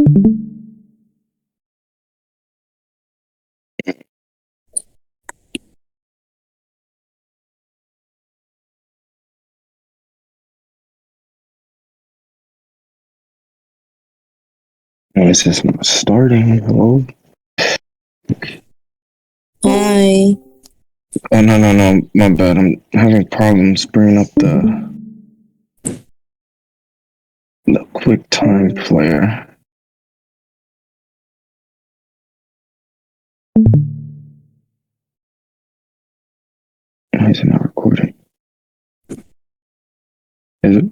Oh, it's just not starting. Hello? Hi. Oh, no. My bad. I'm having problems bringing up the QuickTime player. Why is it not recording? Is it?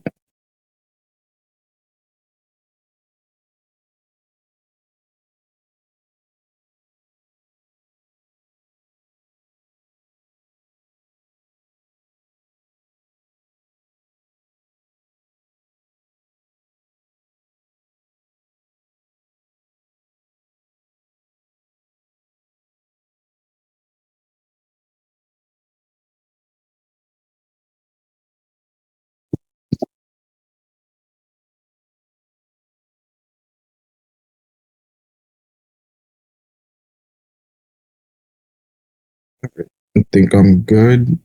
I think I'm good.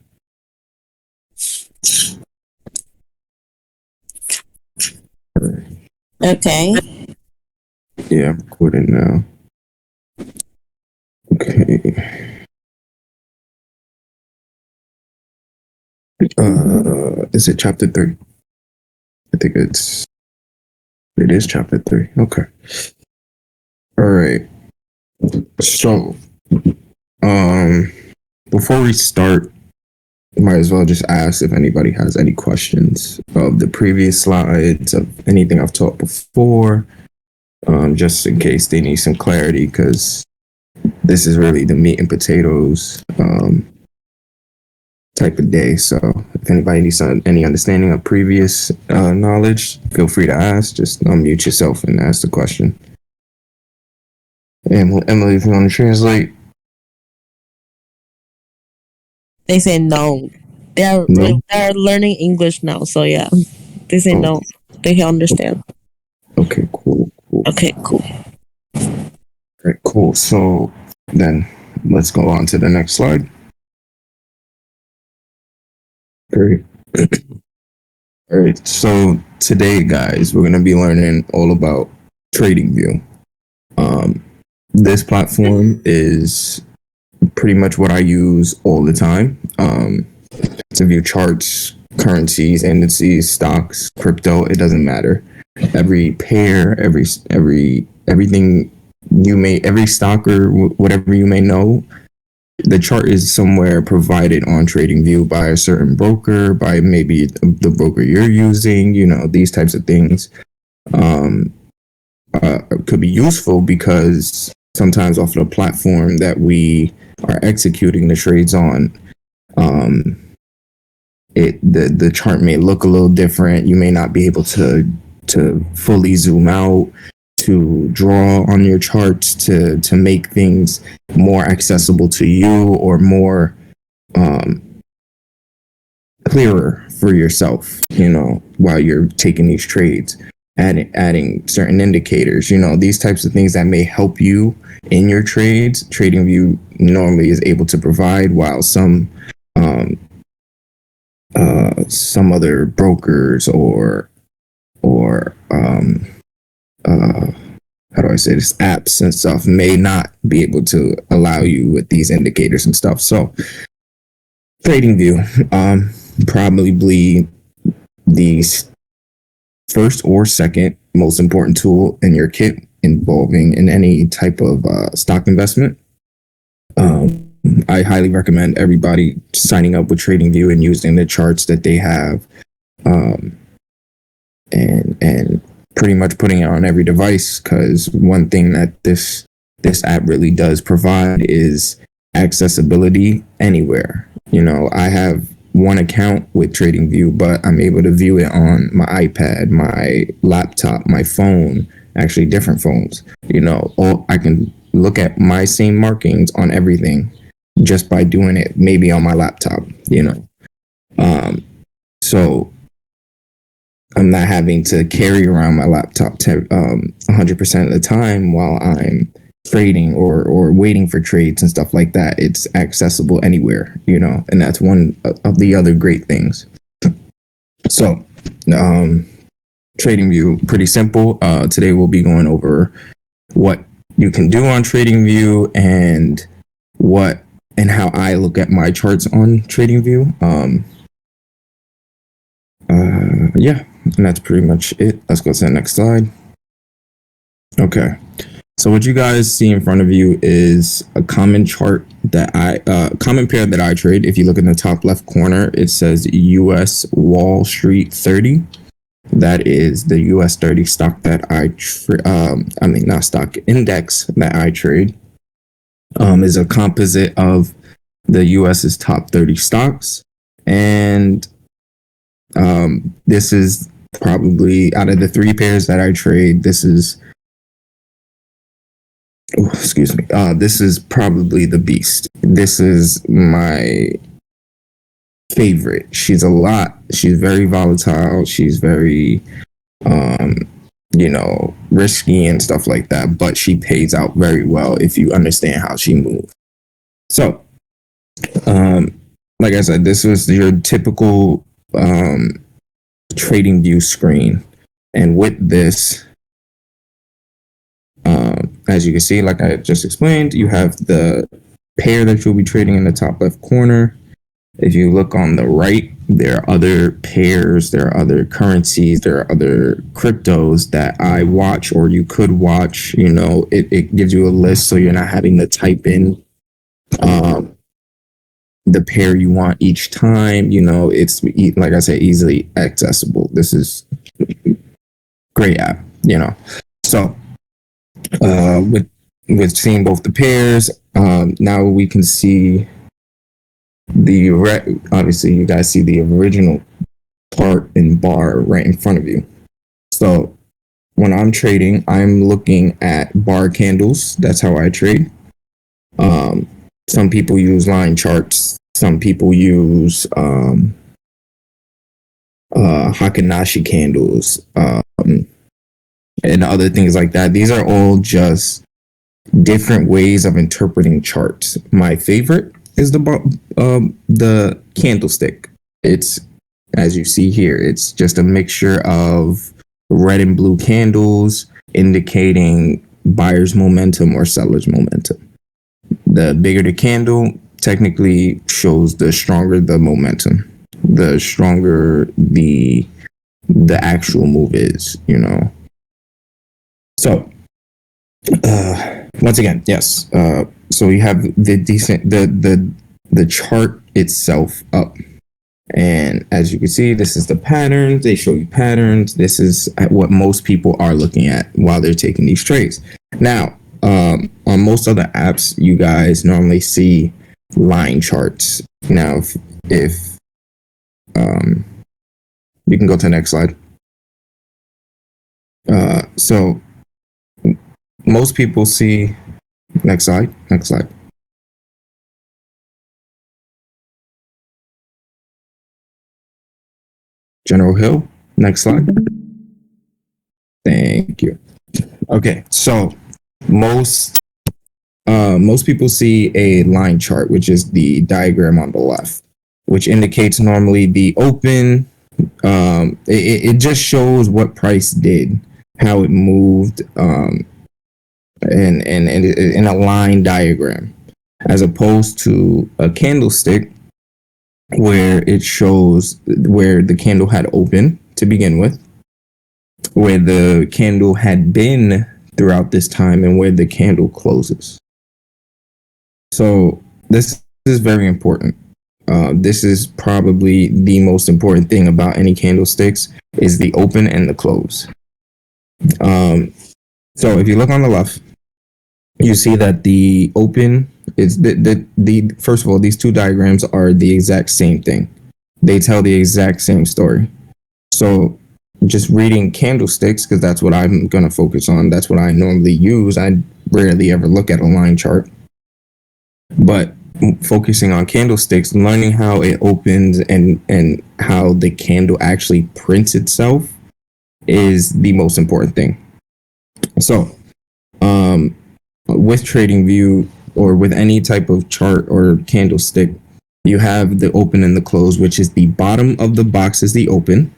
Okay. Yeah, I'm recording now. Okay. Is it chapter 3? I think it is chapter 3. Okay. All right. So, um, before we start, might as well just ask if anybody has any questions of the previous slides, of anything I've taught before, just in case they need some clarity, because this is really the meat and potatoes type of day. So if anybody needs any understanding of previous knowledge, feel free to ask. Just unmute yourself and ask the question. And Emily, if you want to translate. They say no. They're No. they're learning English now, so yeah. They say no. They can understand. Okay, cool. Okay, cool. All right, cool. So then let's go on to the next slide. Great. All right. So today, guys, we're going to be learning all about TradingView. This platform is pretty much what I use all the time to view charts, currencies, indices, stocks, crypto. It doesn't matter. Every pair, everything every stock or whatever you may know, the chart is somewhere provided on TradingView by a certain broker, by maybe the broker you're using. These types of things could be useful because sometimes off the platform that we are executing the trades on, the chart may look a little different. You may not be able to fully zoom out, to draw on your charts, to make things more accessible to you or more clearer for yourself, while you're taking these trades. Adding certain indicators, these types of things that may help you in your trades. TradingView normally is able to provide, while some other brokers or how do I say this, apps and stuff may not be able to allow you with these indicators and stuff. So TradingView, probably the first or second most important tool in your kit involving in any type of stock investment. I highly recommend everybody signing up with TradingView and using the charts that they have, and pretty much putting it on every device. Because one thing that this app really does provide is accessibility anywhere. I have one account with TradingView, but I'm able to view it on my iPad, my laptop, my phone, actually different phones. I can look at my same markings on everything just by doing it maybe on my laptop. So I'm not having to carry around my laptop 100% of the time while I'm trading or waiting for trades and stuff like that. It's accessible anywhere, and that's one of the other great things. So, TradingView, pretty simple. Today we'll be going over what you can do on TradingView and how I look at my charts on TradingView. Yeah, and that's pretty much it. Let's go to the next slide. Okay. So what you guys see in front of you is a common chart common pair that I trade. If you look in the top left corner, it says US Wall Street 30. That is the US 30 stock that not stock, index that I trade. Is a composite of the US's top 30 stocks. And this is probably, out of the three pairs that I trade, this is probably the beast. This is my favorite. She's very volatile. She's very, risky and stuff like that, but she pays out very well if you understand how she moves. So, like I said, this was your typical TradingView screen. And with this, as you can see, like I just explained, you have the pair that you'll be trading in the top left corner. If you look on the right, there are other pairs, there are other currencies, there are other cryptos that I watch or you could watch. It gives you a list so you're not having to type in the pair you want each time. It's, like I said, easily accessible. This is great app, So with seeing both the pairs, now we can see obviously you guys see the original part and bar right in front of you. So when I'm trading, I'm looking at bar candles. That's how I trade. Some people use line charts. Some people use Hakanashi candles and other things like that. These are all just different ways of interpreting charts. My favorite is the candlestick. It's, as you see here, it's just a mixture of red and blue candles indicating buyer's momentum or seller's momentum. The bigger the candle technically shows the stronger the momentum, the stronger the actual move is, So, once again, yes. So we have the chart itself up. And as you can see, this is the patterns. They show you patterns. This is what most people are looking at while they're taking these trades. Now, on most other apps, you guys normally see line charts. Now, if you can go to the next slide. So most people see, next slide. General Hill, next slide. Thank you. Okay, so most people see a line chart, which is the diagram on the left, which indicates normally the open. It just shows what price did, how it moved, and in a line diagram, as opposed to a candlestick where it shows where the candle had opened to begin with, where the candle had been throughout this time, and where the candle closes. So this is very important. This is probably the most important thing about any candlesticks is the open and the close. So if you look on the left, you see that the open is the first of all, these two diagrams are the exact same thing. They tell the exact same story. So just reading candlesticks, because that's what I'm going to focus on. That's what I normally use. I rarely ever look at a line chart. But focusing on candlesticks, learning how it opens and how the candle actually prints itself is the most important thing. So, with TradingView or with any type of chart or candlestick, you have the open and the close, which is the bottom of the box is the open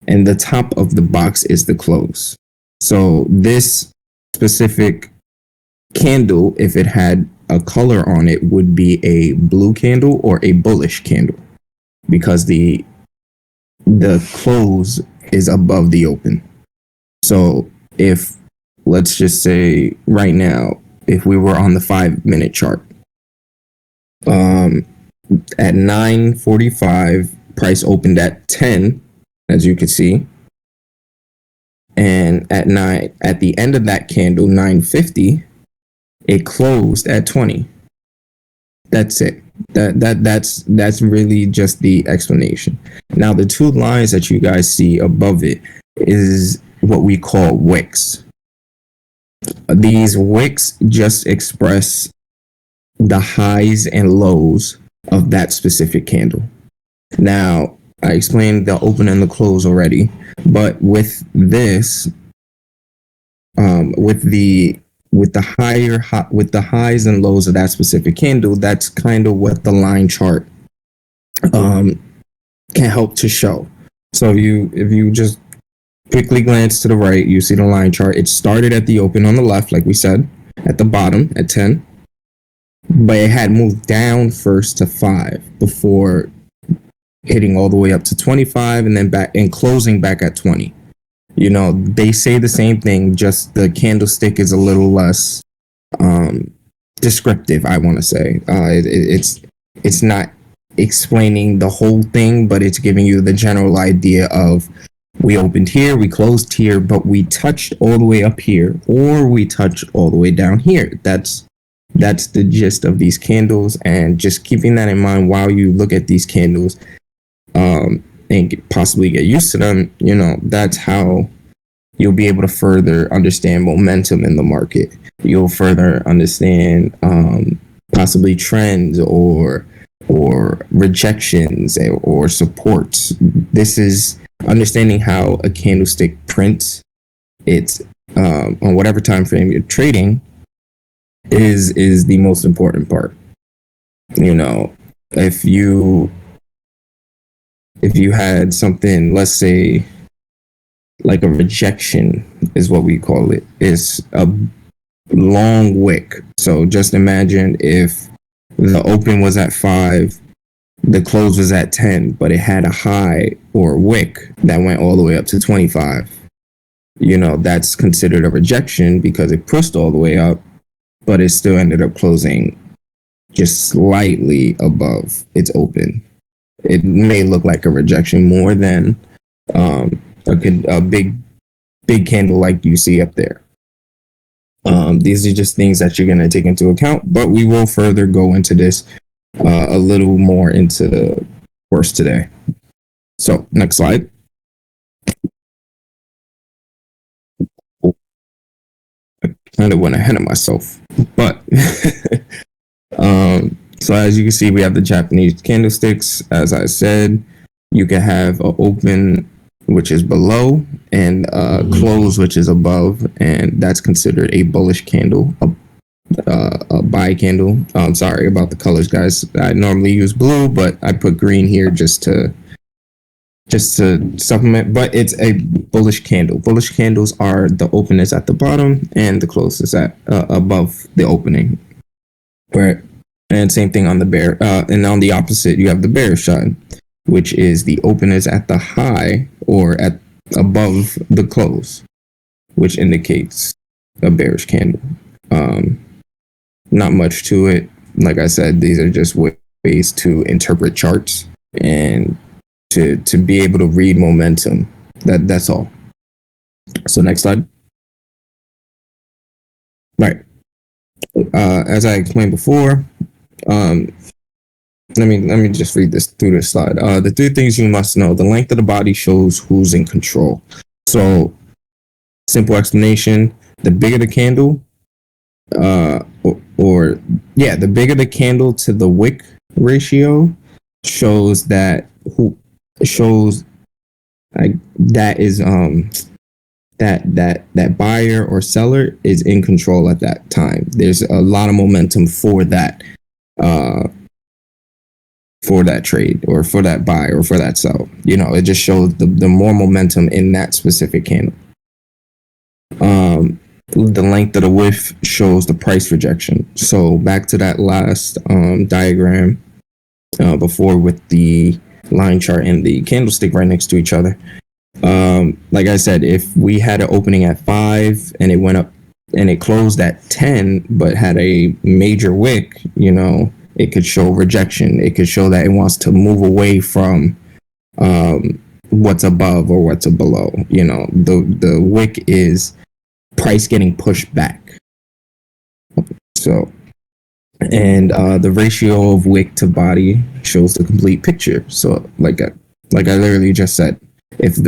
and the top of the box is the close. So this specific candle, if it had a color on it, would be a blue candle or a bullish candle, because the close is above the open. So if, let's just say right now, if we were on the 5-minute chart, at 9:45, price opened at 10, as you can see, and at the end of that candle, 9:50, it closed at 20. That's it. That's really just the explanation. Now, the two lines that you guys see above it is what we call wicks. These wicks just express the highs and lows of that specific candle. Now, I explained the open and the close already, but with this, with the highs and lows of that specific candle, that's kind of what the line chart can help to show. So if you just quickly glance to the right, you see the line chart. It started at the open on the left, like we said, at the bottom at 10, but it had moved down first to 5 before hitting all the way up to 25 and then back and closing back at 20. You know, they say the same thing, just the candlestick is a little less descriptive, I want to say. It's not explaining the whole thing, but it's giving you the general idea of, we opened here, we closed here, but we touched all the way up here, or we touched all the way down here. That's the gist of these candles, and just keeping that in mind while you look at these candles, and possibly get used to them. You know, that's how you'll be able to further understand momentum in the market. You'll further understand possibly trends or rejections or supports. This is understanding how a candlestick prints. It's on whatever time frame you're trading is the most important part. You know, if you had something, let's say like a rejection is what we call it, is a long wick. So just imagine if the open was at 5, the close was at 10, but it had a high or a wick that went all the way up to 25. You know, that's considered a rejection because it pushed all the way up, but it still ended up closing just slightly above its open. It may look like a rejection more than a big candle like you see up there. These are just things that you're going to take into account, but we will further go into this a little more into the course today. So next slide. I kind of went ahead of myself, but so as you can see, we have the Japanese candlesticks. As I said, you can have an open, which is below, and close, which is above, and that's considered a bullish candle, a buy candle. I'm sorry about the colors, guys. I normally use blue, but I put green here just to supplement. But it's a bullish candle. Bullish candles are the open is at the bottom and the close is at above the opening. Right. And same thing on the bear. And on the opposite, you have the bearish side, which is the open is at the high or at above the close, which indicates a bearish candle. Not much to it. Like I said, these are just ways to interpret charts and to be able to read momentum. That's all. So next slide. Right. As I explained before, let me just read this through this slide. The 3 things you must know: the length of the body shows who's in control. So, simple explanation: the bigger the candle, the bigger the candle to the wick ratio shows Like that is that buyer or seller is in control at that time. There's a lot of momentum uh for that trade or for that buy or for that sell. It just shows the more momentum in that specific candle. The length of the wick shows the price rejection. So back to that last diagram before with the line chart and the candlestick right next to each other. Like I said, if we had an opening at 5 and it went up and it closed at 10 but had a major wick, it could show rejection. It could show that it wants to move away from what's above or what's below. The wick is price getting pushed back. So, and the ratio of wick to body shows the complete picture. So, like I literally just said, if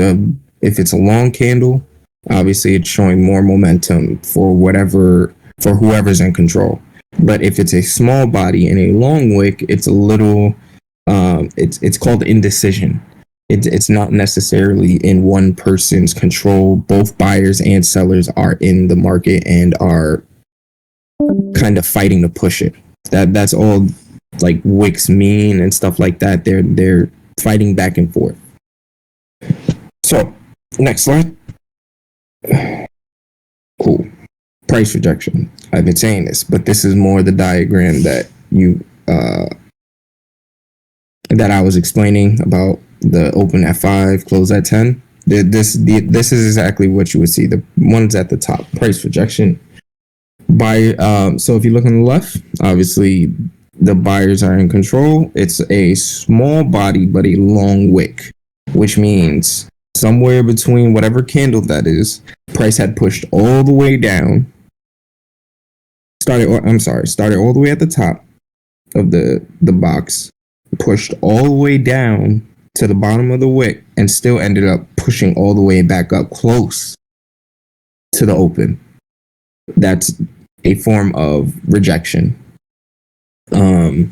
it's a long candle, obviously it's showing more momentum for whoever's in control. But if it's a small body and a long wick, it's a little it's called indecision. It's not necessarily in one person's control. Both buyers and sellers are in the market and are kind of fighting to push it. That's all like wicks mean and stuff like that. They're fighting back and forth. So next slide. Cool. Price rejection. I've been saying this, but this is more the diagram that that I was explaining about the open at 5, close at 10. This is exactly what you would see. The ones at the top, price rejection. So if you look on the left, obviously the buyers are in control. It's a small body but a long wick, which means somewhere between whatever candle that is, price had pushed all the way down. Started all the way at the top of the box, pushed all the way down to the bottom of the wick, and still ended up pushing all the way back up close to the open. That's a form of rejection. And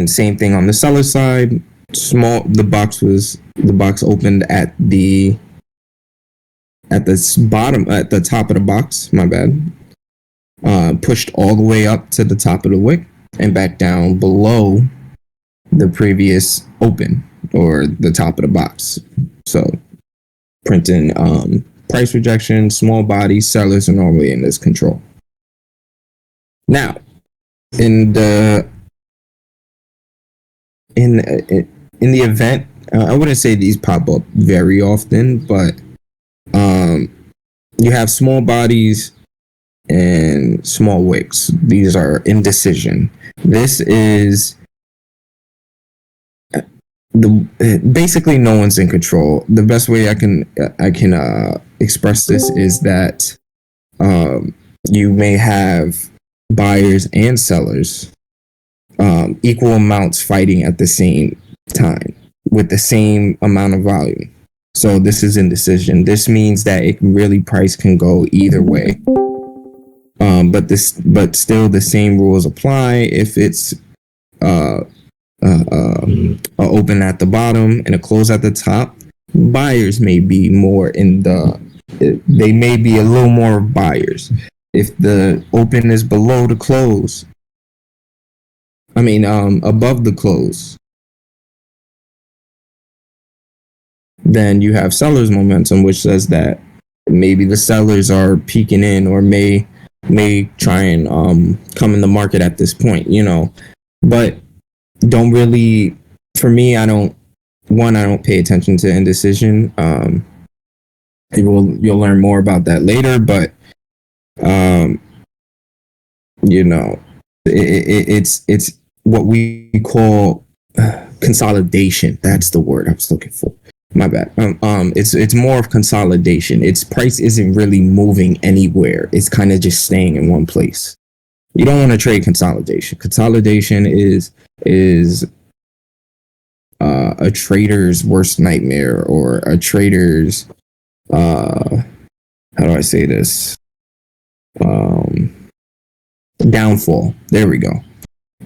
same thing on the seller side. The box opened at the bottom, at the top of the box. My bad. Pushed all the way up to the top of the wick and back down below the previous open or the top of the box. So printing price rejection, small body, sellers are normally in this control. Now, in the event, I wouldn't say these pop up very often, but you have small bodies and small wicks. These are indecision. This is basically no one's in control. The best way I can express this is that you may have buyers and sellers equal amounts fighting at the same time with the same amount of volume. So this is indecision. This means that price can go either way. But still the same rules apply. If it's a open at the bottom and a close at the top, buyers may be more they may be a little more buyers. If the open is below the close, above the close, then you have sellers momentum, which says that maybe the sellers are peeking in or may try and come in the market at this point, but don't really, for me, I don't pay attention to indecision. You'll learn more about that later, but it's what we call consolidation. That's the word I was looking for. My bad. It's more of consolidation. Its price isn't really moving anywhere. It's kind of just staying in one place. You don't want to trade consolidation. Consolidation is a trader's worst nightmare, or a trader's how do I say this? Downfall. There we go.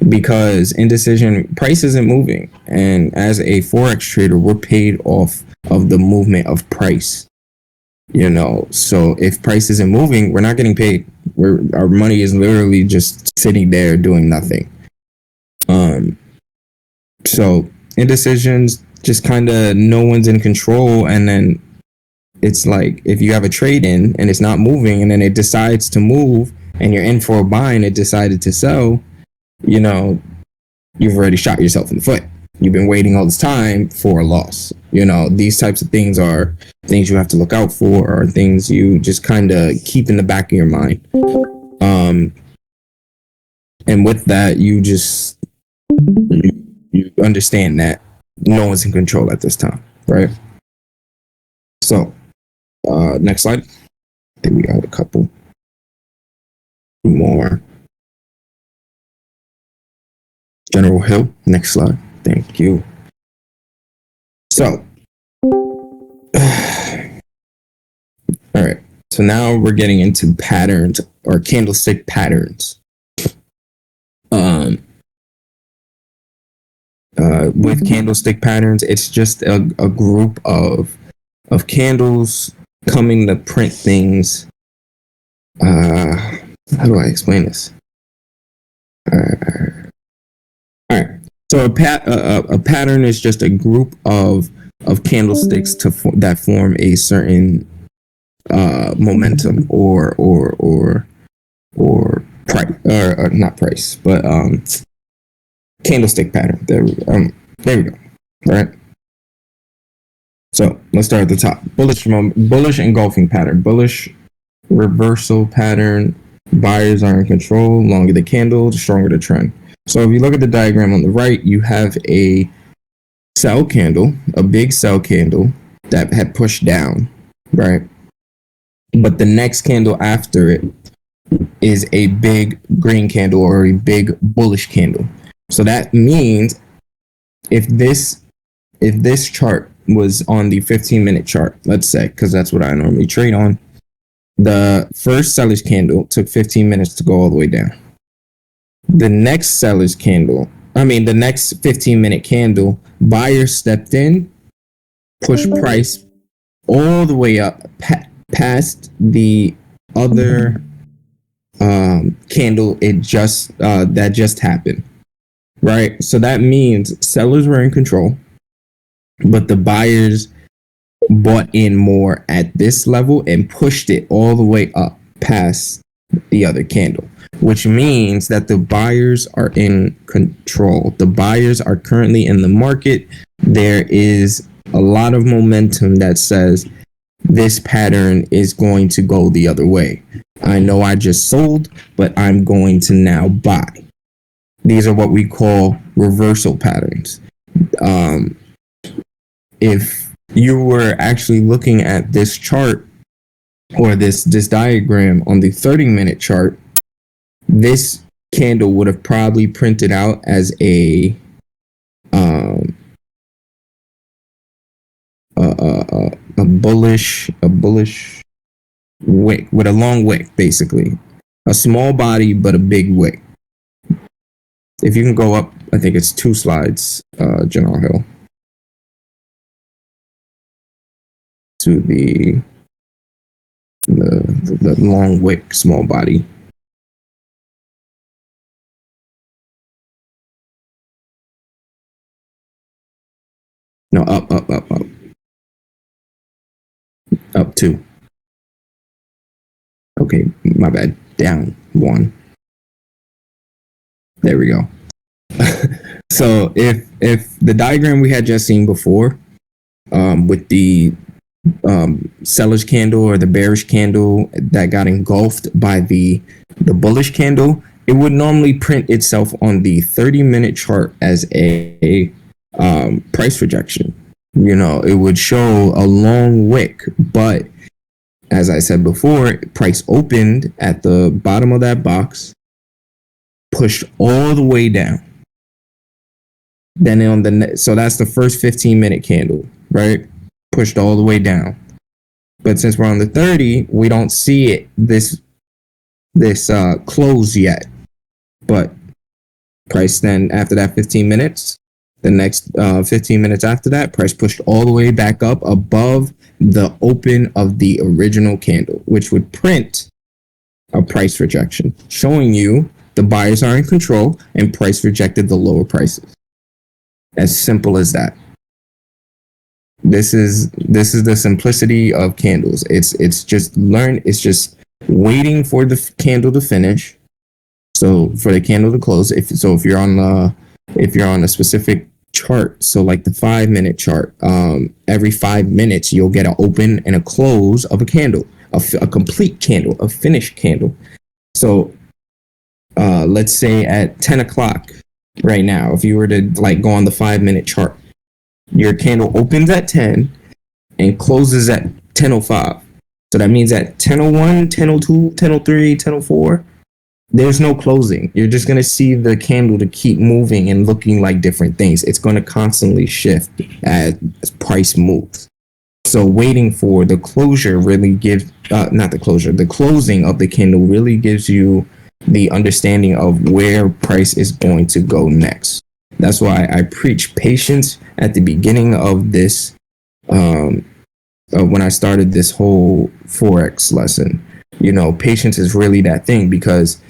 because indecision, price isn't moving, and as a forex trader, we're paid off of the movement of price. So if price isn't moving, we're not getting paid. Our money is literally just sitting there doing nothing. So indecisions, just kind of no one's in control, and then it's like if you have a trade in and it's not moving, and then it decides to move, and you're in for a buy and it decided to sell, you've already shot yourself in the foot. You've been waiting all this time for a loss. These types of things are things you have to look out for, or things you just kind of keep in the back of your mind. And with that, you understand that no one's in control at this time, right? So, next slide. I think we got a couple more. General Hill, next slide. Thank you. So, all right. So now we're getting into patterns or candlestick patterns. With candlestick patterns, it's just a group of candles coming to print things. How do I explain this? All right. So a pattern is just a group of candlesticks that form a certain momentum or price, or not price, but candlestick pattern. There we go. Right. So let's start at the top. Bullish engulfing pattern. Bullish reversal pattern. Buyers are in control. Longer the candle, the stronger the trend. So if you look at the diagram on the right, you have a sell candle, a big sell candle that had pushed down, right? But the next candle after it is a big green candle or a big bullish candle. So that means if this chart was on the 15-minute chart, let's say, because that's what I normally trade on, the first seller's candle took 15 minutes to go all the way down. The next seller's candle, the next 15-minute candle, buyer stepped in, pushed price all the way up past the other candle that just happened, right? So that means sellers were in control, but the buyers bought in more at this level and pushed it all the way up past the other candle, which means that the buyers are in control. The buyers are currently in the market. There is a lot of momentum that says this pattern is going to go the other way. I know I just sold, but I'm going to now buy. These are what we call reversal patterns. If you were actually looking at this chart or this diagram on the 30-minute chart, this candle would have probably printed out as a bullish wick with a long wick, basically a small body but a big wick. If you can go up, I think it's 2 slides, General Hill, to the long wick, small body. No, up. Up 2. Okay, my bad. Down 1. There we go. So if the diagram we had just seen before, with the seller's candle or the bearish candle that got engulfed by the bullish candle, it would normally print itself on the 30-minute chart as a price rejection. It would show a long wick, but as I said before, price opened at the bottom of that box, pushed all the way down. Then so that's the first 15-minute candle, right? Pushed all the way down. But since we're on the 30, we don't see it this close yet. But Price then after that 15 minutes, the next 15 minutes after that, price pushed all the way back up above the open of the original candle, which would print a price rejection, showing you the buyers are in control and price rejected the lower prices. As simple as that. This is the simplicity of candles. It's just waiting for the candle to finish. So for the candle to close, if you're on a specific chart, so like the 5-minute chart, every 5 minutes you'll get an open and a close of a candle, a complete candle, a finished candle. So let's say at 10 o'clock right now, if you were to like go on the 5-minute chart, your candle opens at 10 and closes at 10:05. So that means at 10:01, 10:02, 10:03, 10:04, there's no closing. You're just going to see the candle to keep moving and looking like different things. It's going to constantly shift as price moves. So waiting for the closure really gives, the closing of the candle really gives you the understanding of where price is going to go next. That's why I preach patience at the beginning of this, when I started this whole Forex lesson. You know, patience is really that thing, because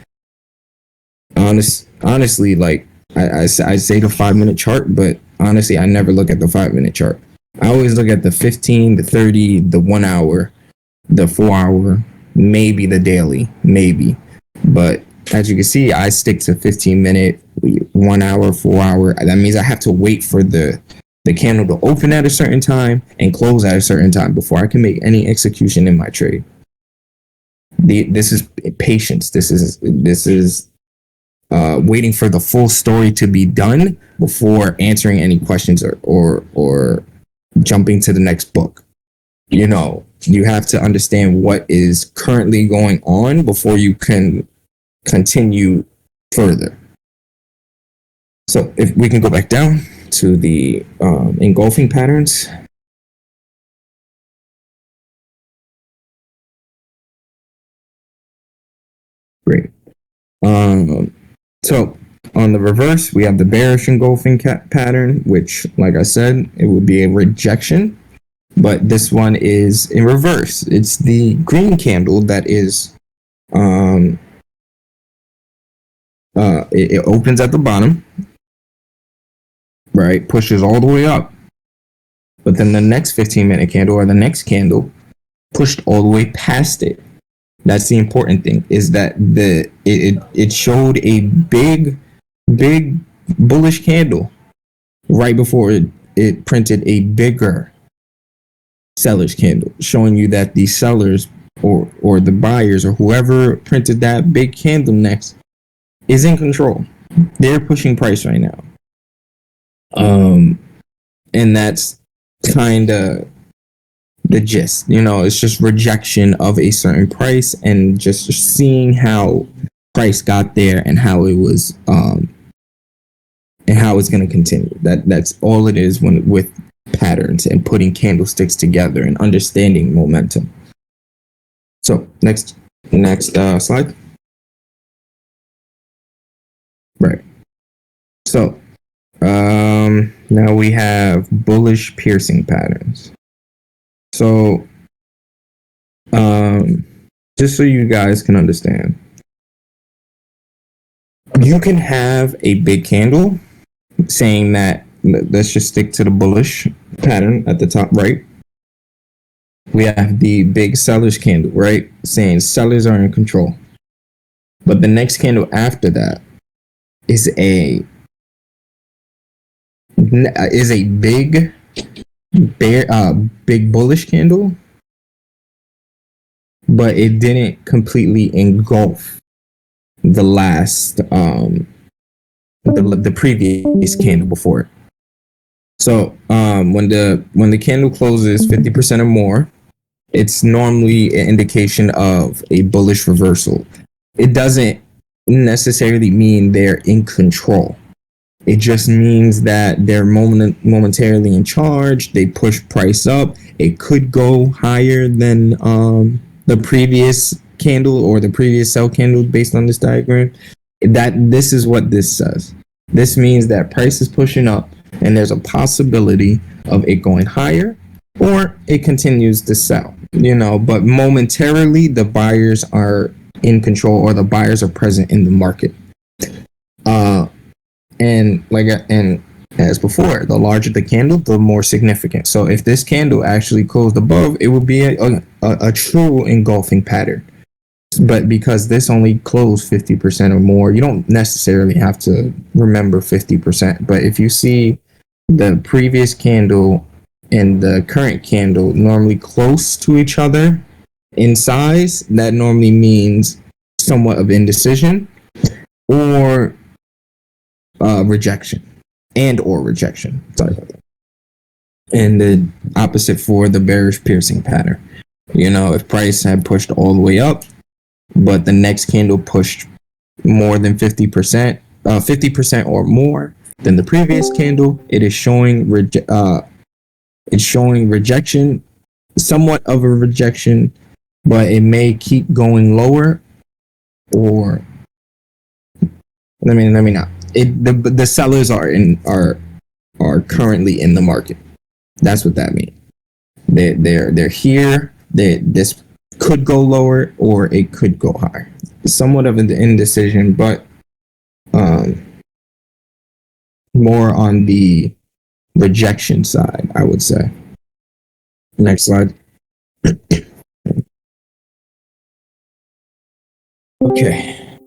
honestly, like I say the 5-minute chart, but honestly, I never look at the 5-minute chart. I always look at the 15, the 30, the 1 hour, the 4 hour, maybe the daily, maybe. But as you can see, I stick to 15-minute, 1 hour, 4 hour. That means I have to wait for the candle to open at a certain time and close at a certain time before I can make any execution in my trade. This is patience. This is waiting for the full story to be done before answering any questions or jumping to the next book. You know, you have to understand what is currently going on before you can continue further. So if we can go back down to the engulfing patterns. Great. So on the reverse, we have the bearish engulfing pattern, which, like I said, it would be a rejection. But this one is in reverse. It's the green candle that is, it opens at the bottom, right? Pushes all the way up. But then the next 15-minute candle or the next candle pushed all the way past it. That's the important thing, is that it showed a big bullish candle right before it printed a bigger seller's candle, showing you that the sellers or the buyers or whoever printed that big candle next is in control. They're pushing price right now. And that's kind of the gist. You know, it's just rejection of a certain price and just seeing how price got there and how it was and how it's going to continue. That's all it is when with patterns and putting candlesticks together and understanding momentum. So next slide. Right. So now we have bullish piercing patterns. So just so you guys can understand, you can have a big candle saying that, let's just stick to the bullish pattern at the top right. We have the big sellers candle, right? Saying sellers are in control. But the next candle after that is a big big bullish candle, but it didn't completely engulf the last the previous candle before it. So when the candle closes 50% or more, it's normally an indication of a bullish reversal. It doesn't necessarily mean they're in control. It just means that they're momentarily in charge. They push price up. It could go higher than the previous candle or the previous sell candle based on this diagram. This is what this says. This means that price is pushing up and there's a possibility of it going higher or it continues to sell, but momentarily the buyers are in control or the buyers are present in the market. And as before, the larger the candle, the more significant. So if this candle actually closed above, it would be a true engulfing pattern. But because this only closed 50% or more, you don't necessarily have to remember 50%. But if you see the previous candle and the current candle normally close to each other in size, that normally means somewhat of indecision or rejection or rejection. Sorry about that. And the opposite for the bearish piercing pattern. If price had pushed all the way up, but the next candle pushed more than 50%, 50% or more than the previous candle, it is showing rejection, somewhat of a rejection, but it may keep going lower, or let me not. The sellers are currently in the market. That's what that means. They're here. This could go lower or it could go higher. Somewhat of an indecision, but more on the rejection side, I would say. Next slide. Okay.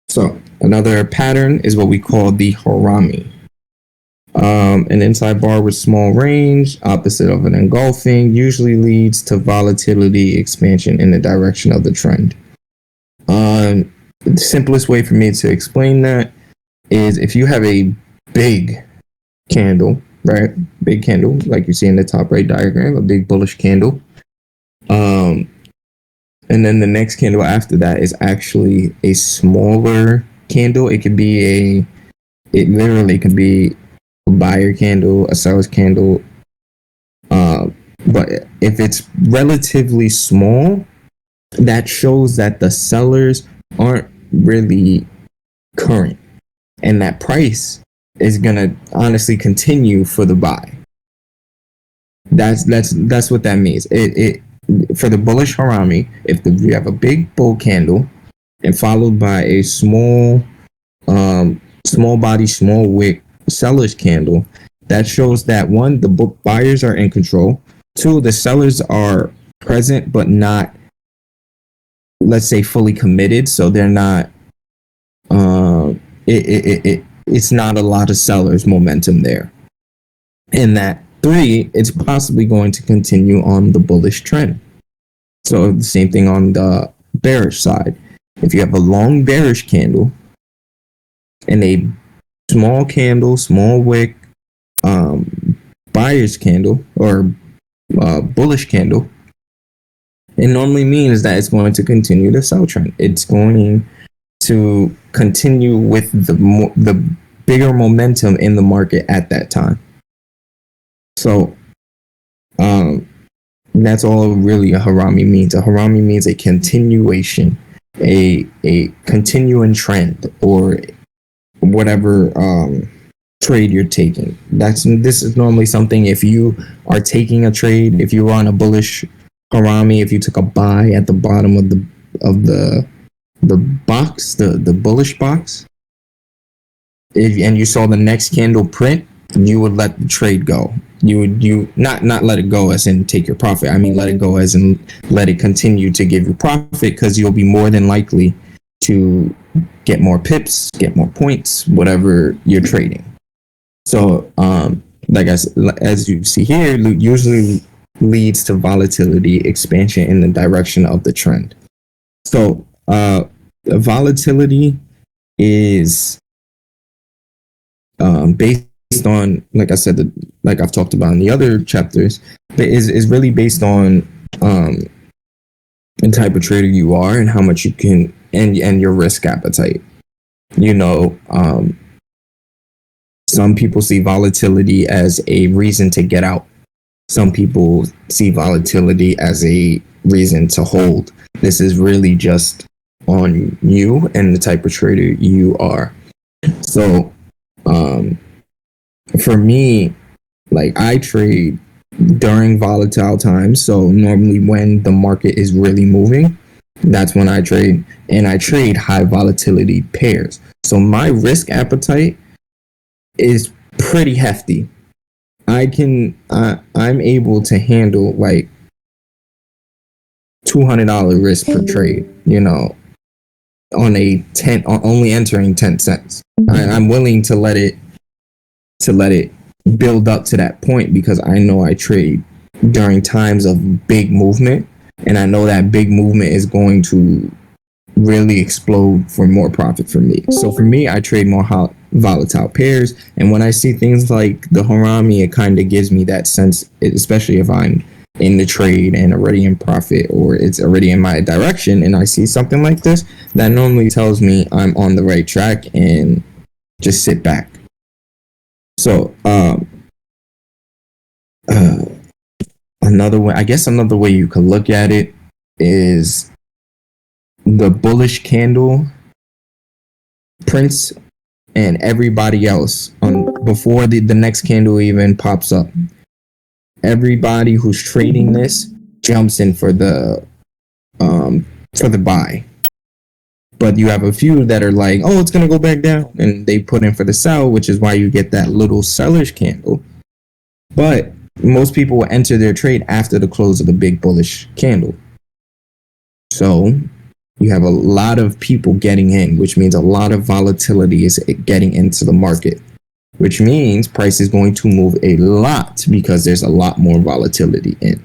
So another pattern is what we call the harami. An inside bar with small range, opposite of an engulfing, usually leads to volatility expansion in the direction of the trend. The simplest way for me to explain that is if you have a big candle, right? Big candle, like you see in the top right diagram, a big bullish candle. And then the next candle after that is actually a smaller candle. It literally could be a buyer candle, a seller's candle. But if it's relatively small, that shows that the sellers aren't really current, and that price is gonna honestly continue for the buy. That's what that means. It for the bullish harami, if you have a big bull candle and followed by a small body, small wick seller's candle, that shows that one, the buyers are in control. Two, the sellers are present but not, let's say, fully committed. So they're not. It's not a lot of sellers momentum there. And that three, it's possibly going to continue on the bullish trend. So the same thing on the bearish side. If you have a long bearish candle and a small candle, small wick, buyer's candle or bullish candle, it normally means that it's going to continue the sell trend. It's going to continue with the bigger momentum in the market at that time. So that's all really a harami means. A harami means a continuation, a continuing trend, or whatever trade you're taking. This is normally something, if you are taking a trade, if you were on a bullish harami, if you took a buy at the bottom of the box, the bullish box, and you saw the next candle print, you would let the trade go. You would not let it go as in take your profit. I mean, let it go as in let it continue to give you profit, because you'll be more than likely to get more pips, get more points, whatever you're trading. So, like I said, as you see here, usually leads to volatility expansion in the direction of the trend. So, volatility is based on, like I said, like I've talked about in the other chapters, is really based on the type of trader you are and how much you can, and your risk appetite. Some people see volatility as a reason to get out. Some people see volatility as a reason to hold. This is really just on you and the type of trader you are. So Um, for me, like I trade during volatile times. So normally when the market is really moving, that's when I trade, and I trade high volatility pairs. So my risk appetite is pretty hefty. I'm able to handle like $200 risk per trade, on a 10, only entering 10 cents. I'm willing to let it build up to that point because I know I trade during times of big movement, and I know that big movement is going to really explode for more profit for me. So for me, I trade more volatile pairs, and when I see things like the harami, it kind of gives me that sense, especially if I'm in the trade and already in profit, or it's already in my direction, and I see something like this, that normally tells me I'm on the right track and just sit back. So uh, another way you could look at it is the bullish candle prints and everybody else on before the next candle even pops up. Everybody who's trading this jumps in for the buy. But you have a few that are like, oh, it's gonna go back down, and they put in for the sell, which is why you get that little seller's candle. But most people will enter their trade after the close of the big bullish candle. So you have a lot of people getting in, which means a lot of volatility is getting into the market, which means price is going to move a lot because there's a lot more volatility in.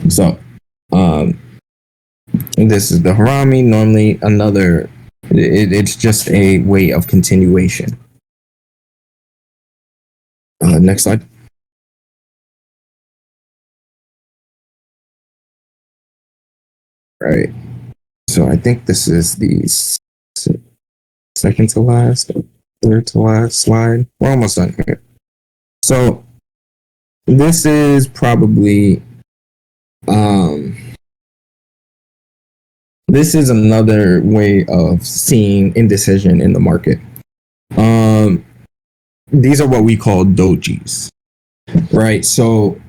So, this is the harami. Normally, it's just a way of continuation. Next slide. Right. So I think this is the second to last, third to last slide. We're almost done here. So this is probably this is another way of seeing indecision in the market. These are what we call dojis, right? So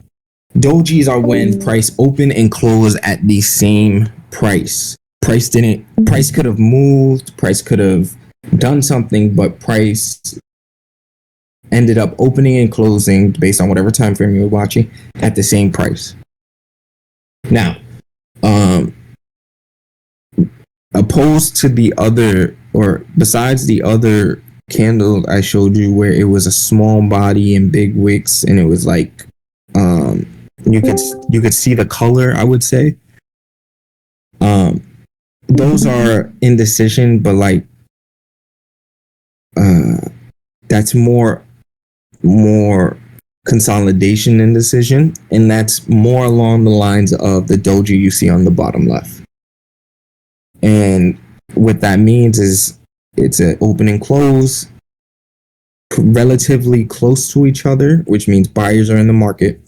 dojis are when price open and close at the same price. Price could have moved, price could have done something, but price ended up opening and closing based on whatever time frame you were watching at the same price. Now, opposed to the other, or besides the other candle I showed you where it was a small body and big wicks, and it was like you could see the color, I would say. Those are indecision, but like that's more consolidation indecision, and that's more along the lines of the doji you see on the bottom left. And what that means is it's an open and close relatively close to each other, which means buyers are in the market,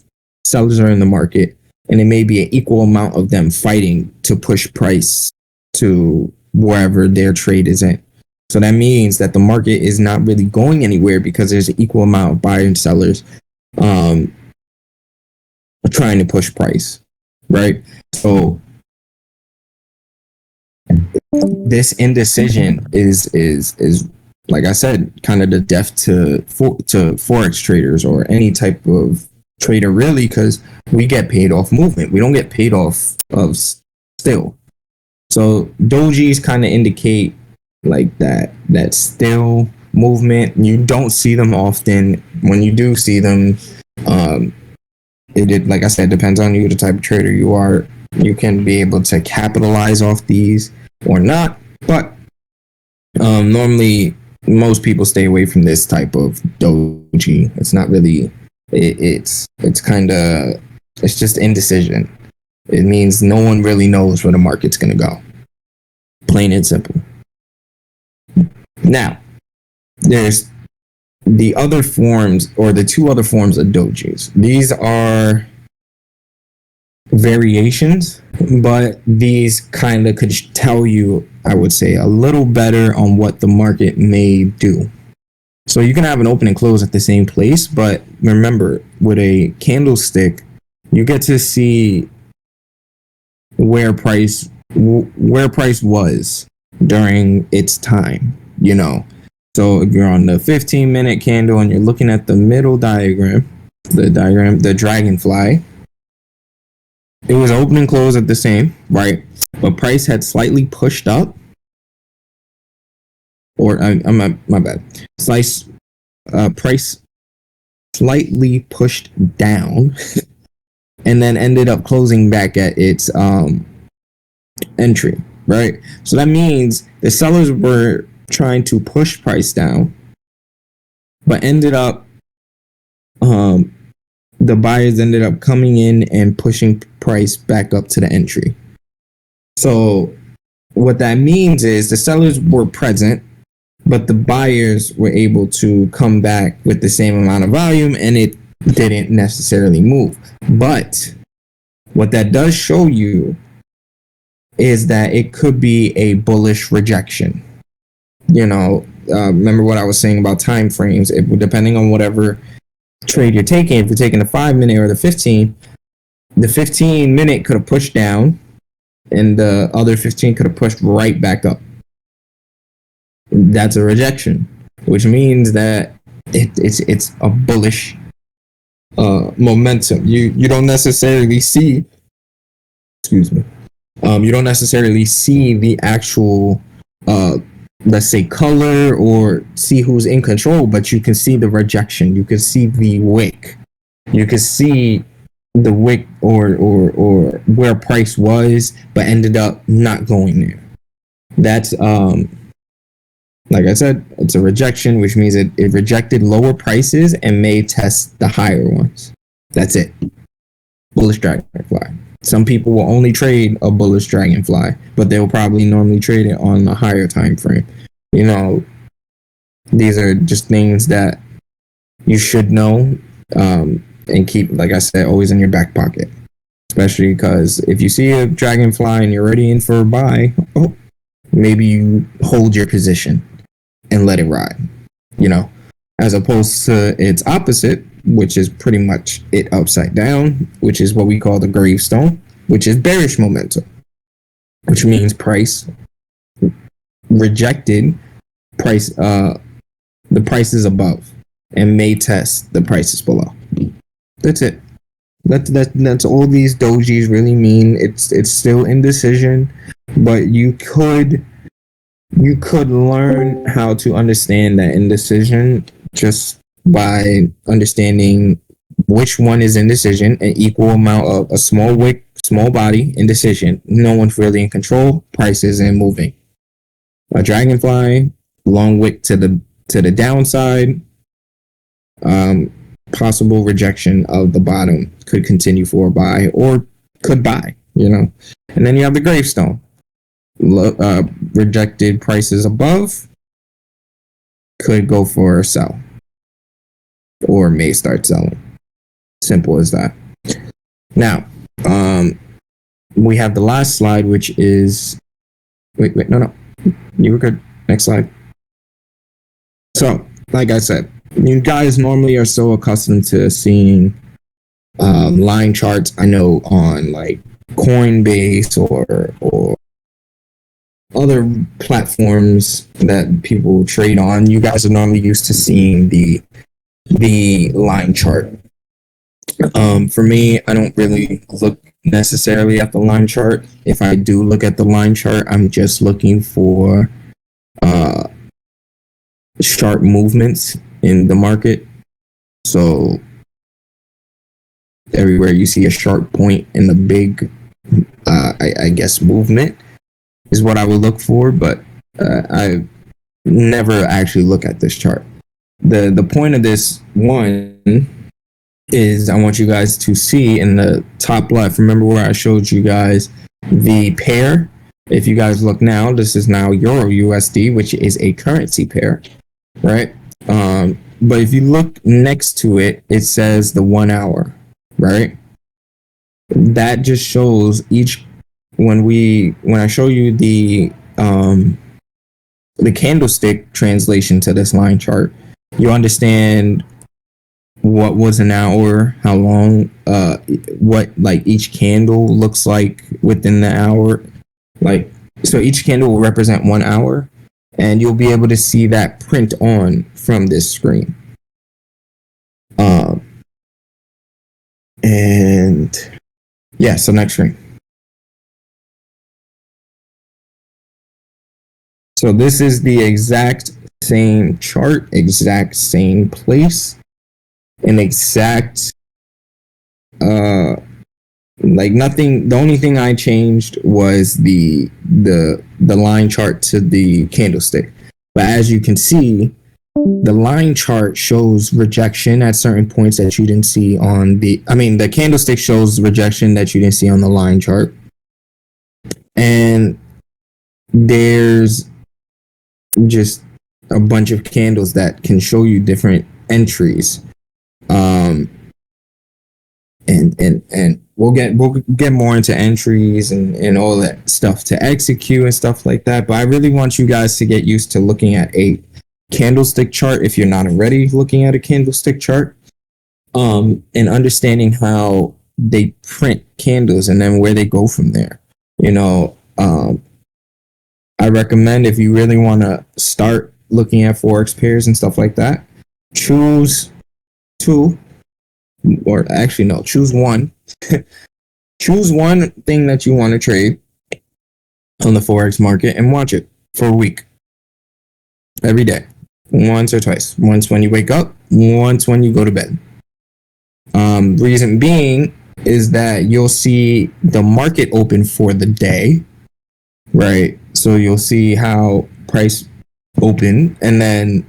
sellers are in the market, and it may be an equal amount of them fighting to push price to wherever their trade is in. So that means that the market is not really going anywhere because there's an equal amount of buyers and sellers trying to push price, right? So this indecision is like I said, kind of the death to forex traders or any type of trader, really, because we get paid off movement. We don't get paid off of still. So dojis kind of indicate like that still movement. You don't see them often. When you do see them, it like I said, depends on you, the type of trader you are. You can be able to capitalize off these or not, but normally most people stay away from this type of doji. It's not really. It's kind of, it's just indecision. It means no one really knows where the market's gonna go. Plain and simple. Now, there's the other forms, or the two other forms of dojis. These are variations, but these kind of could tell you, I would say, a little better on what the market may do. So you can have an open and close at the same place, but remember, with a candlestick, you get to see where price was during its time, you know. So if you're on the 15-minute candle and you're looking at the middle diagram, the dragonfly, it was open and close at the same, right? But price had slightly pushed up, or I'm my bad. Price slightly pushed down, and then ended up closing back at its entry, right? So that means the sellers were trying to push price down, but ended up the buyers ended up coming in and pushing price back up to the entry. So what that means is the sellers were present, but the buyers were able to come back with the same amount of volume, and it didn't necessarily move. But what that does show you is that it could be a bullish rejection. You know, remember what I was saying about time frames. Depending on whatever trade you're taking, if you're taking the 5-minute or the 15-minute could have pushed down, and the other 15 could have pushed right back up. That's a rejection, which means that it's a bullish momentum. You don't necessarily see, excuse me, you don't necessarily see the actual let's say color or see who's in control, but you can see the rejection. You can see the wick. You can see the wick or where price was, but ended up not going there. That's like I said, it's a rejection, which means it rejected lower prices and may test the higher ones. That's it. Bullish dragonfly. Some people will only trade a bullish dragonfly, but they'll probably normally trade it on a higher time frame. You know, these are just things that you should know and keep, like I said, always in your back pocket. Especially because if you see a dragonfly and you're already in for a buy, maybe you hold your position and let it ride, you know, as opposed to its opposite, which is pretty much it upside down, which is what we call the gravestone, which is bearish momentum, which means price rejected price, the prices above and may test the prices below. That's it. That's all these dojis really mean. It's still indecision, but you could learn how to understand that indecision just by understanding which one is indecision, an equal amount of a small wick, small body, indecision. No one's really in control. Price isn't moving. A dragonfly, long wick to the downside. Possible rejection of the bottom, could continue for a buy or could buy, you know. And then you have the gravestone. Rejected prices above, could go for a sell or may start selling. Simple as that. Now, we have the last slide, which is no, you were good. Next slide. So, like I said, you guys normally are so accustomed to seeing line charts. I know on like Coinbase or other platforms that people trade on, you guys are normally used to seeing the line chart. For me, I don't really look necessarily at the line chart. If I do look at the line chart, I'm just looking for sharp movements in the market. So everywhere you see a sharp point in the big, I guess, movement is what I would look for. But I never actually look at this chart. The point of this one is I want you guys to see in the top left. Remember where I showed you guys the pair? If you guys look now, this is now Euro USD, which is a currency pair, right? But if you look next to it, it says the 1 hour, right? That just shows each when I show you the candlestick translation to this line chart, You understand what was an hour, how long, what like each candle looks like within the hour. Like, so each candle will represent 1 hour, and you'll be able to see that print on from this screen. And yeah, so next screen. So this is the exact same chart, exact same place, and exact like nothing. The only thing I changed was the line chart to the candlestick. But as you can see, the line chart shows rejection at certain points that you didn't see on the candlestick shows rejection that you didn't see on the line chart. And there's just a bunch of candles that can show you different entries. And we'll get more into entries and all that stuff to execute and stuff like that. But I really want you guys to get used to looking at a candlestick chart if you're not already looking at a candlestick chart, and understanding how they print candles and then where they go from there. I recommend, if you really want to start looking at forex pairs and stuff like that, choose two, or actually no, choose one. Choose one thing that you want to trade on the forex market and watch it for a week, every day, once or twice. Once when you wake up, once when you go to bed. Reason being is that you'll see the market open for the day, right? So you'll see how price open, and then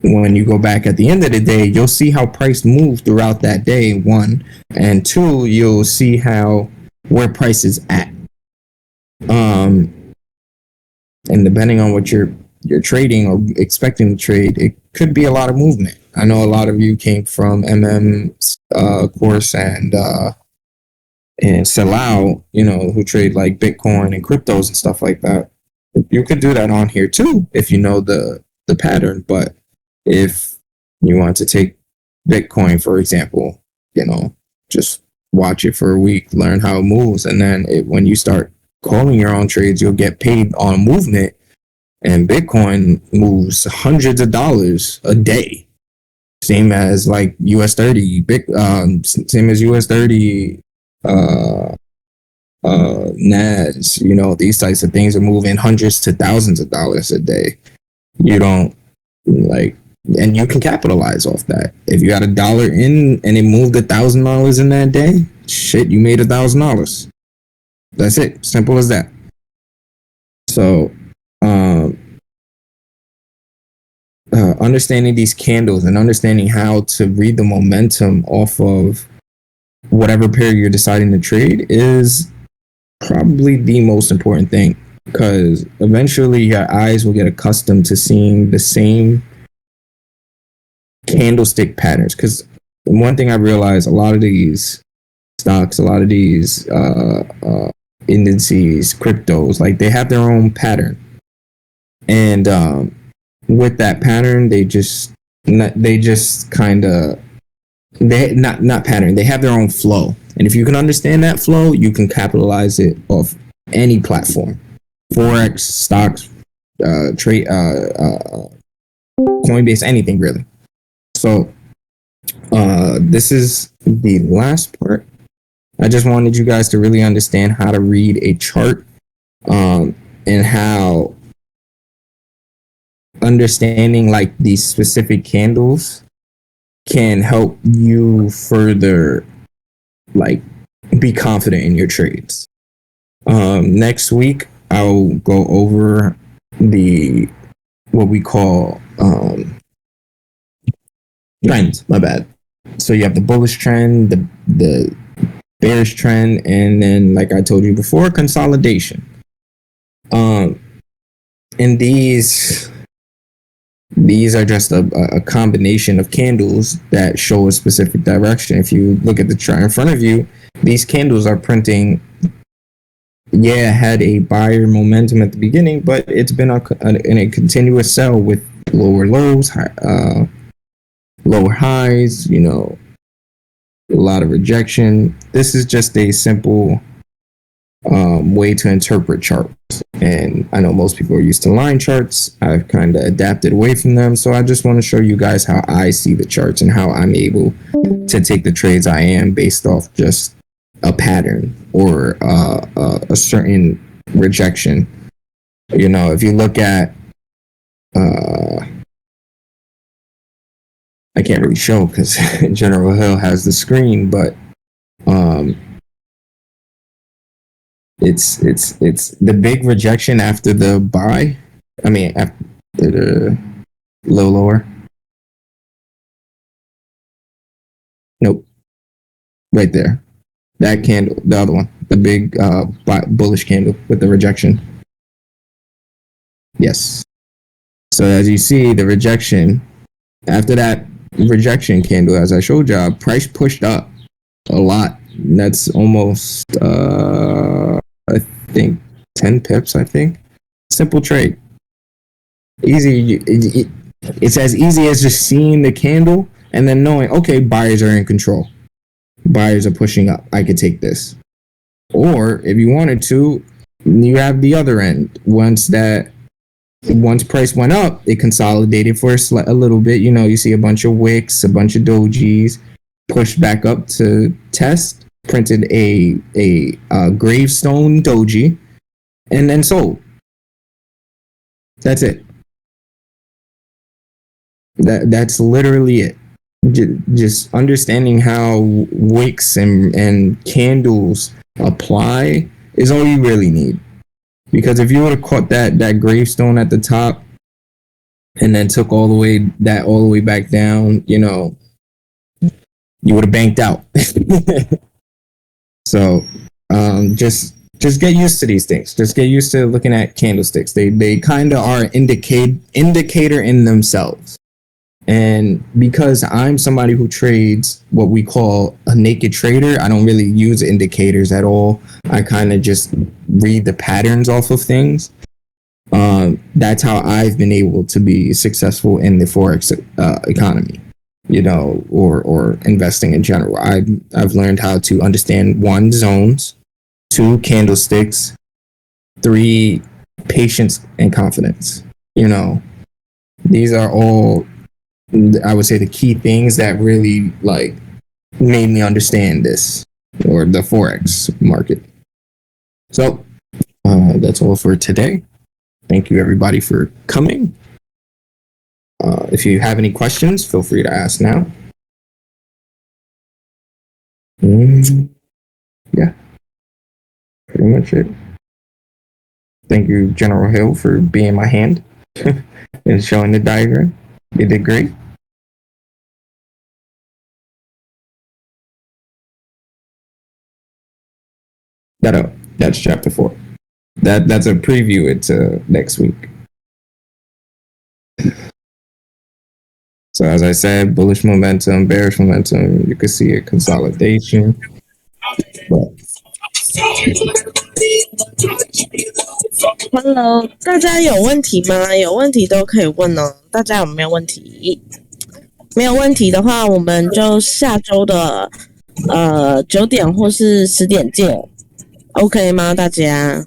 when you go back at the end of the day, you'll see how price moved throughout that day, one, and two, you'll see where price is at. And depending on what you're trading or expecting to trade, it could be a lot of movement. I know a lot of you came from MM's course and Salau, who trade like Bitcoin and cryptos and stuff like that. You could do that on here too if you know the pattern. But if you want to take Bitcoin, for example, just watch it for a week, learn how it moves, and then when you start calling your own trades, you'll get paid on movement. And Bitcoin moves hundreds of dollars a day, same as like US 30, same as US 30, NAS. These types of things are moving hundreds to thousands of dollars a day. You don't and you can capitalize off that. If you got $1 in and it moved $1,000 in that day, shit, you made $1,000. That's it. Simple as that. So, understanding these candles and understanding how to read the momentum off of whatever pair you're deciding to trade is probably the most important thing, because eventually your eyes will get accustomed to seeing the same candlestick patterns. Because one thing I realized, a lot of these stocks, a lot of these indices, cryptos, like they have their own pattern, and with that pattern, they not pattern. They have their own flow, and if you can understand that flow, you can capitalize it off any platform, forex, stocks, trade, Coinbase, anything really. So, this is the last part. I just wanted you guys to really understand how to read a chart, and how understanding like these specific candles can help you further like be confident in your trades. Next week I'll go over what we call trends. My bad. So you have the bullish trend, the bearish trend, and then, like I told you before, consolidation. And these are just a combination of candles that show a specific direction. If you look at the chart in front of you, these candles are printing, had a buyer momentum at the beginning, but it's been in a continuous sell with lower lows, lower highs, a lot of rejection. This is just a simple way to interpret charts. And I know most people are used to line charts. I've kind of adapted away from them. So I just want to show you guys how I see the charts and how I'm able to take the trades I am based off just a pattern or a certain rejection. If you look at, I can't really show because General Hill has the screen, but it's the big rejection after the buy. I mean, after the lower. Nope, right there. That candle, the other one, the big bullish candle with the rejection. Yes. So as you see, the rejection after that rejection candle, as I showed y'all, price pushed up a lot. That's almost I think 10 pips. I think simple trade, easy. It's as easy as just seeing the candle and then knowing, okay, buyers are in control. Buyers are pushing up. I could take this. Or if you wanted to, you have the other end. Once price went up, it consolidated for a little bit. You see a bunch of wicks, a bunch of dojis, pushed back up to test, printed a gravestone doji, and then sold. That's it. That's literally it. Just understanding how wicks and candles apply is all you really need. Because if you would have caught that gravestone at the top and then took all the way back down, you would have banked out. So just get used to these things. Just get used to looking at candlesticks. They kind of are indicator in themselves. And because I'm somebody who trades what we call a naked trader, I don't really use indicators at all. I kind of just read the patterns off of things. That's how I've been able to be successful in the Forex economy, or investing in general. I've learned how to understand 1, zones, 2, candlesticks, 3, patience and confidence. These are all, I would say, the key things that really made me understand this, or the Forex market. So that's all for today. Thank you everybody for coming. If you have any questions, feel free to ask now. Yeah, pretty much it. Thank you, General Hill, for being my hand and showing the diagram. You did great. That's chapter 4. That's a preview into next week. So as I said, bullish momentum, bearish momentum, you can see a consolidation. But Hello， 大家有问题吗？有问题都可以问哦。大家有没有问题？没有问题的话，我们就下周的9点或是10点见，OK 吗？大家？